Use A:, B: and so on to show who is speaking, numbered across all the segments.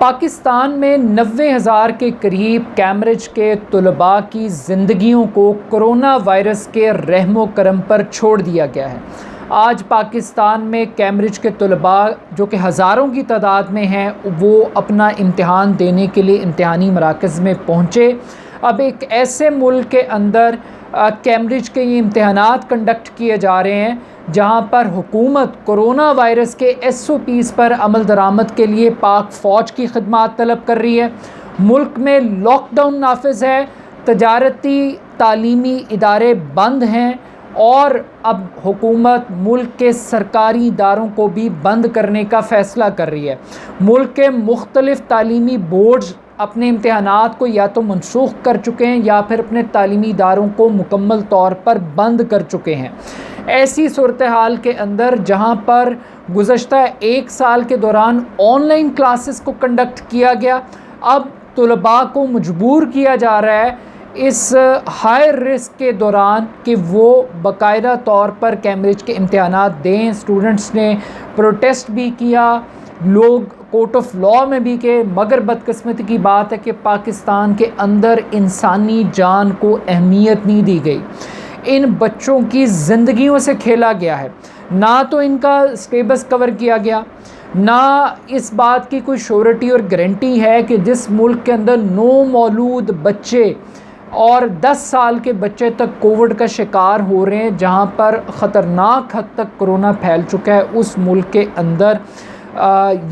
A: पाकिस्तान में 90,000 के करीब कैम्ब्रिज के तलबा की ज़िंदगियों को कोरोना वायरस के रहमो करम पर छोड़ दिया गया है। आज पाकिस्तान में कैम्ब्रिज के तलबा जो कि हज़ारों की तादाद में हैं, वो अपना इम्तिहान देने के लिए इम्तिहानी मराकज़ में पहुँचे। अब एक ऐसे मुल्क के अंदर कैम्ब्रिज के ये इम्तिहानात कंडक्ट किए जा रहे हैं जहाँ पर हुकूमत कोरोना वायरस के SOPs पर अमल दरामद के लिए पाक फ़ौज की खिदमात तलब कर रही है। मुल्क में लॉकडाउन नाफिज है, तजारती तालीमी इदारे बंद हैं और अब हुकूमत मुल्क के सरकारी इदारों को भी बंद करने का फ़ैसला कर रही है। मुल्क के मुख्तलिफ़ तालीमी बोर्ड्स अपने इम्तिहानात को या तो मनसूख कर चुके हैं या फिर अपने तालीमी इदारों को मुकम्मल तौर पर बंद कर चुके हैं। ऐसी सूरत हाल के अंदर जहां पर गुज़श्ता 1 साल के दौरान ऑनलाइन क्लासेस को कंडक्ट किया गया, अब तलबा को मजबूर किया जा रहा है इस हाई रिस्क के दौरान कि वो बाकायदा तौर पर कैम्ब्रिज के इम्तिहानात दें। स्टूडेंट्स ने प्रोटेस्ट भी किया, लोग कोर्ट ऑफ लॉ में भी गए, मगर बदकिस्मती की बात है कि पाकिस्तान के अंदर इंसानी जान को अहमियत नहीं दी गई। इन बच्चों की ज़िंदगियों से खेला गया है। ना तो इनका स्टेटस कवर किया गया, ना इस बात की कोई श्योरिटी और गारंटी है कि जिस मुल्क के अंदर 9 मौलूद बच्चे और 10 साल के बच्चे तक कोविड का शिकार हो रहे हैं, जहां पर ख़तरनाक हद तक कोरोना फैल चुका है, उस मुल्क के अंदर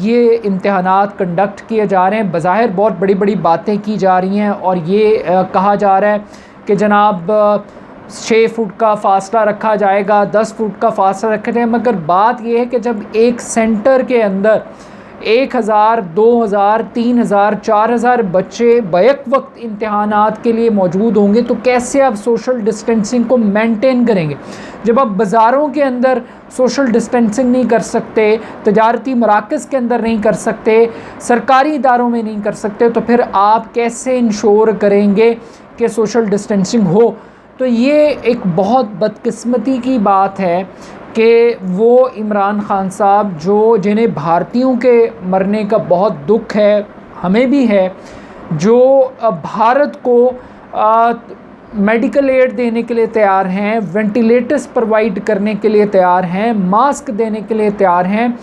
A: ये इम्तिहानात कंडक्ट किए जा रहे हैं। बज़ाहिर बहुत बड़ी बड़ी बातें की जा रही हैं और ये कहा जा रहा है कि जनाब 6 फुट का फ़ासला रखा जाएगा, 10 फुट का फ़ासला रखा जाएगा, मगर बात यह है कि जब एक सेंटर के अंदर 1000, 2000, 3000, 4000 बच्चे बैक वक्त इम्तिहानात के लिए मौजूद होंगे तो कैसे आप सोशल डिस्टेंसिंग को मेंटेन करेंगे? जब आप बाज़ारों के अंदर सोशल डिस्टेंसिंग नहीं कर सकते, तजारती मराकज़ के अंदर नहीं कर सकते, सरकारी इदारों में नहीं कर सकते, तो फिर आप कैसे इंश्योर करेंगे कि सोशल डिस्टेंसिंग हो? तो ये एक बहुत बदकिस्मती की बात है कि वो इमरान ख़ान साहब जिन्हें भारतीयों के मरने का बहुत दुख है, हमें भी है, जो भारत को मेडिकल एड देने के लिए तैयार हैं, वेंटिलेटर्स प्रोवाइड करने के लिए तैयार हैं, मास्क देने के लिए तैयार हैं,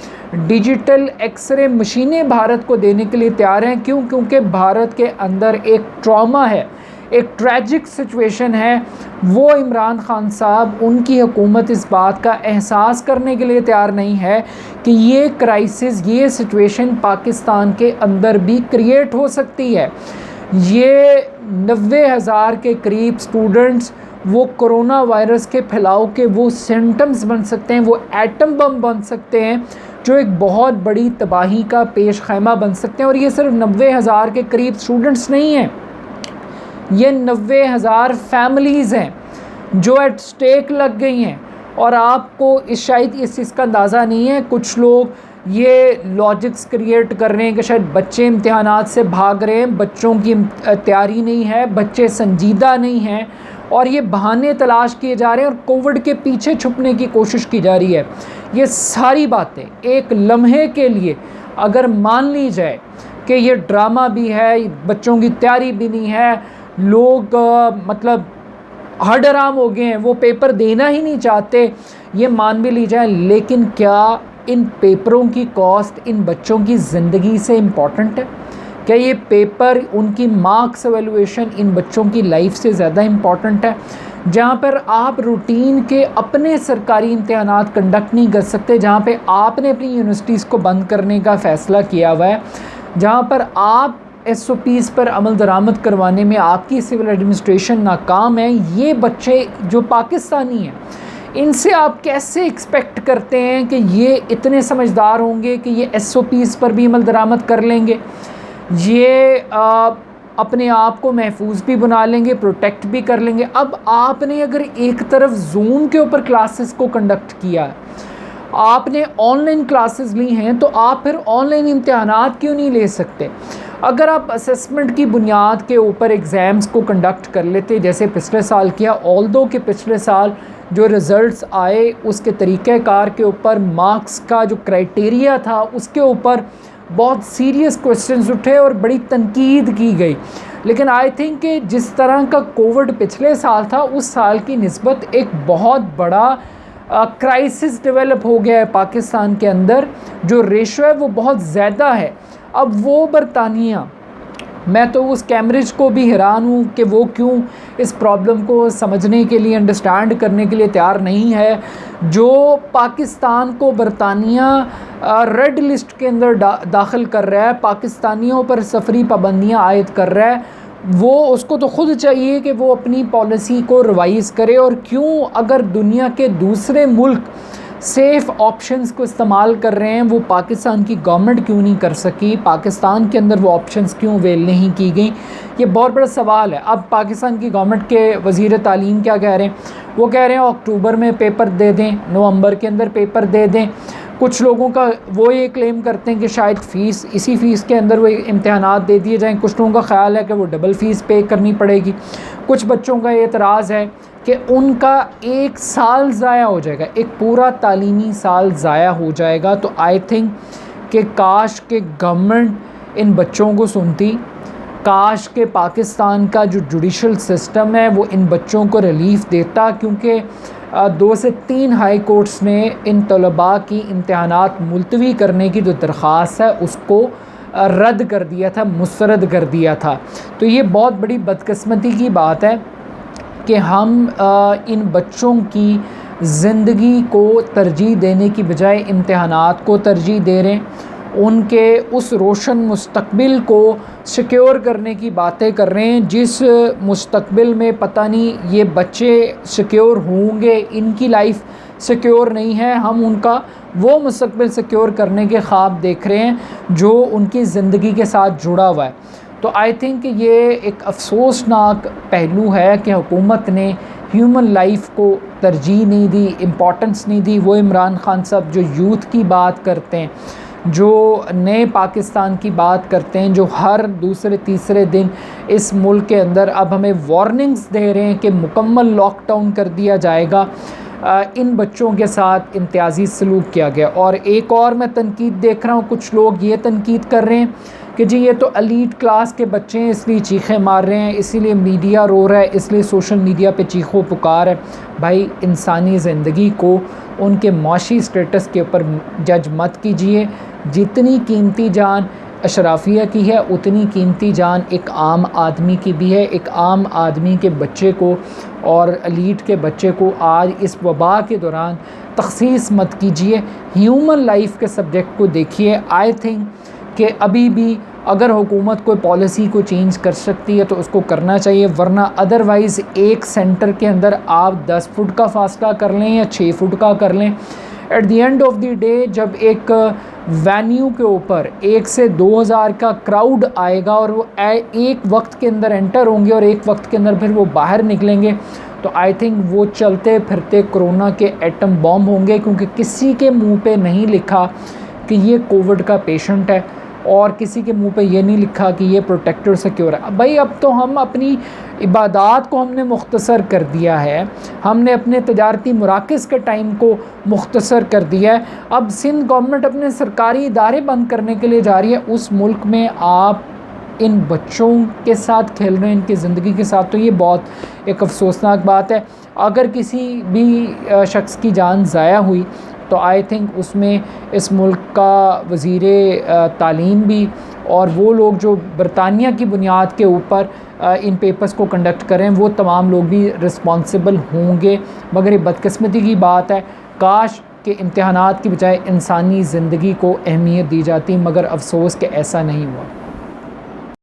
A: डिजिटल एक्सरे मशीनें भारत को देने के लिए तैयार हैं। क्यों? क्योंकि भारत के अंदर एक ट्रॉमा है, एक ट्रैजिक सिचुएशन है। वो इमरान ख़ान साहब, उनकी हुकूमत इस बात का एहसास करने के लिए तैयार नहीं है कि ये क्राइसिस, ये सिचुएशन पाकिस्तान के अंदर भी क्रिएट हो सकती है। ये 90,000 के करीब स्टूडेंट्स वो कोरोना वायरस के फैलाव के वो सिम्टम्स बन सकते हैं, वो एटम बम बन सकते हैं जो एक बहुत बड़ी तबाही का पेश खैमा बन सकते हैं। और ये सिर्फ 90,000 के करीब स्टूडेंट्स नहीं हैं, ये 90,000 फैमिलीज़ हैं जो एट स्टेक लग गई हैं। और आपको शायद इस चीज़ का अंदाज़ा नहीं है, कुछ लोग ये लॉजिक्स क्रिएट कर रहे हैं कि शायद बच्चे इम्तिहानात से भाग रहे हैं, बच्चों की तैयारी नहीं है, बच्चे संजीदा नहीं हैं, और ये बहाने तलाश किए जा रहे हैं और कोविड के पीछे छुपने की कोशिश की जा रही है। ये सारी बातें एक लम्हे के लिए अगर मान ली जाए कि ये ड्रामा भी है, बच्चों की तैयारी भी नहीं है, लोग मतलब हड आराम हो गए हैं, वो पेपर देना ही नहीं चाहते, ये मान भी ली जाए, लेकिन क्या इन पेपरों की कॉस्ट इन बच्चों की ज़िंदगी से इम्पॉर्टेंट है? क्या ये पेपर, उनकी मार्क्स एवेलुएशन इन बच्चों की लाइफ से ज़्यादा इम्पॉर्टेंट है? जहाँ पर आप रूटीन के अपने सरकारी इम्तिहानात कंडक्ट नहीं कर सकते, जहाँ पे आपने अपनी यूनिवर्सिटीज़ को बंद करने का फ़ैसला किया हुआ है, जहाँ पर आप SOPs पर अमल दरामद करवाने में आपकी सिविल एडमिनिस्ट्रेशन नाकाम है, ये बच्चे जो पाकिस्तानी हैं, इनसे आप कैसे एक्सपेक्ट करते हैं कि ये इतने समझदार होंगे कि ये SOPs पर भी अमल दरामद कर लेंगे, ये अपने आप को महफूज भी बना लेंगे, प्रोटेक्ट भी कर लेंगे? अब आपने अगर एक तरफ जूम के ऊपर क्लासेस को कंडक्ट किया, आपने ऑनलाइन क्लासेस ली हैं, तो आप फिर ऑनलाइन इम्तिहानात क्यों नहीं ले सकते? अगर आप असेसमेंट की बुनियाद के ऊपर एग्ज़ाम्स को कंडक्ट कर लेते जैसे पिछले साल किया, ऑल्दो कि पिछले साल जो रिज़ल्ट्स आए उसके तरीक़ेकार के ऊपर, मार्क्स का जो क्राइटेरिया था उसके ऊपर बहुत सीरियस क्वेश्चंस उठे और बड़ी तनकीद की गई। लेकिन आई थिंक कि जिस तरह का कोविड पिछले साल था, उस साल की निस्बत एक बहुत बड़ा क्राइसिस डेवलप हो गया है पाकिस्तान के अंदर। जो रेशो है वो बहुत ज़्यादा है। अब वो बरतानिया, मैं तो उस कैम्ब्रिज को भी हैरान हूँ कि वो क्यों इस प्रॉब्लम को समझने के लिए, अंडरस्टैंड करने के लिए तैयार नहीं है। जो पाकिस्तान को बरतानिया रेड लिस्ट के अंदर दाखिल कर रहा है, पाकिस्तानियों पर सफरी पाबंदियाँ आयद कर रहा है, वो उसको तो ख़ुद चाहिए कि वो अपनी पॉलिसी को रिवाइज़ करे। और क्यों, अगर दुनिया के दूसरे मुल्क सेफ़ ऑप्शंस को इस्तेमाल कर रहे हैं, वो पाकिस्तान की गवर्नमेंट क्यों नहीं कर सकी? पाकिस्तान के अंदर वो ऑप्शंस क्यों अवेल नहीं की गई? ये बहुत बड़ा सवाल है। अब पाकिस्तान की गवर्नमेंट के वज़ीर तालीम क्या कह रहे हैं? वो कह रहे हैं अक्टूबर में पेपर दे दें, नवंबर के अंदर पेपर दे दें। कुछ लोगों का वो ये क्लेम करते हैं कि शायद फ़ीस, इसी फ़ीस के अंदर वो इम्तहानात दे दिए जाएँ। कुछ लोगों का ख्याल है कि वो डबल फ़ीस पे करनी पड़ेगी। कुछ बच्चों का एतराज़ है कि उनका 1 साल ज़ाया हो जाएगा, एक पूरा तालीमी साल ज़ाया हो जाएगा। तो आई थिंक कि काश के गवर्नमेंट इन बच्चों को सुनती, काश के पाकिस्तान का जो जुडिशल सिस्टम है वो इन बच्चों को रिलीफ़ देता। क्योंकि 2 से 3 हाई कोर्ट्स ने इन तलबा की इम्तहानात मुलतवी करने की जो दरख्वास्त है उसको रद्द कर दिया था, मुस्तरद कर दिया था। तो ये बहुत बड़ी बदकिस्मती की बात है कि हम इन बच्चों की ज़िंदगी को तरजीह देने की बजाय इम्तहानात को तरजीह दे रहे हैं। उनके उस रोशन मुस्तकबिल को सिक्योर करने की बातें कर रहे हैं, जिस मुस्तकबिल में पता नहीं ये बच्चे सिक्योर होंगे, इनकी लाइफ सिक्योर नहीं है। हम उनका वो मुस्तकबिल सिक्योर करने के ख्वाब देख रहे हैं जो उनकी ज़िंदगी के साथ जुड़ा हुआ है। तो आई थिंक ये एक अफसोसनाक पहलू है कि हुकूमत ने ह्यूमन लाइफ को तरजीह नहीं दी, इम्पोर्टेंस नहीं दी। वो इमरान खान साहब जो यूथ की बात करते हैं, जो नए पाकिस्तान की बात करते हैं, जो हर दूसरे तीसरे दिन इस मुल्क के अंदर अब हमें वार्निंग्स दे रहे हैं कि मुकम्मल लॉकडाउन कर दिया जाएगा, इन बच्चों के साथ इम्तियाजी सलूक किया गया। और एक और मैं तनकीद देख रहा हूँ, कुछ लोग ये तनकीद कर रहे हैं कि जी ये तो एलीट क्लास के बच्चे हैं इसलिए चीखें मार रहे हैं, इसीलिए मीडिया रो रहा है, इसलिए सोशल मीडिया पे चीखों पुकार है। भाई, इंसानी ज़िंदगी को उनके माशी स्टेटस के ऊपर जज मत कीजिए। जितनी कीमती जान अशराफिया की है, उतनी कीमती जान एक आम आदमी की भी है। एक आम आदमी के बच्चे को और एलीट के बच्चे को आज इस वबा के दौरान तखसीस मत कीजिए। ह्यूमन लाइफ के सब्जेक्ट को देखिए। आई थिंक कि अभी भी अगर हुकूमत कोई पॉलिसी को चेंज कर सकती है तो उसको करना चाहिए, वरना अदरवाइज़ एक सेंटर के अंदर आप 10 फुट का फासला कर लें या 6 फुट का कर लें, at the end of the day जब एक वेन्यू के ऊपर 1 से 2000 का क्राउड आएगा और वो एक वक्त के अंदर एंटर होंगे और एक वक्त के अंदर फिर वो बाहर निकलेंगे, तो आई थिंक वो चलते फिरते कोरोना के एटम बॉम्ब होंगे। क्योंकि किसी के मुंह पे नहीं लिखा कि ये कोविड का पेशेंट है और किसी के मुंह पे ये नहीं लिखा कि ये प्रोटेक्टर सिक्योर है। भाई, अब तो हम अपनी इबादात को हमने मुख्तसर कर दिया है, हमने अपने तजारती मुराकिज़ के टाइम को मुख्तसर कर दिया है। अब सिंध गवर्नमेंट अपने सरकारी इदारे बंद करने के लिए जा रही है। उस मुल्क में आप इन बच्चों के साथ खेल रहे हैं, इनकी ज़िंदगी के साथ, तो ये बहुत एक अफसोसनाक बात है। अगर किसी भी शख्स की जान ज़ाया हुई तो आई थिंक उसमें इस मुल्क का वज़ीरे तालीम भी और वो लोग जो बरतानिया की बुनियाद के ऊपर इन पेपर्स को कंडक्ट करें, वो तमाम लोग भी रिस्पॉन्सिबल होंगे। मगर ये बदकिस्मती की बात है, काश के इम्तहानात की बजाय इंसानी ज़िंदगी को अहमियत दी जाती, मगर अफसोस कि ऐसा नहीं हुआ।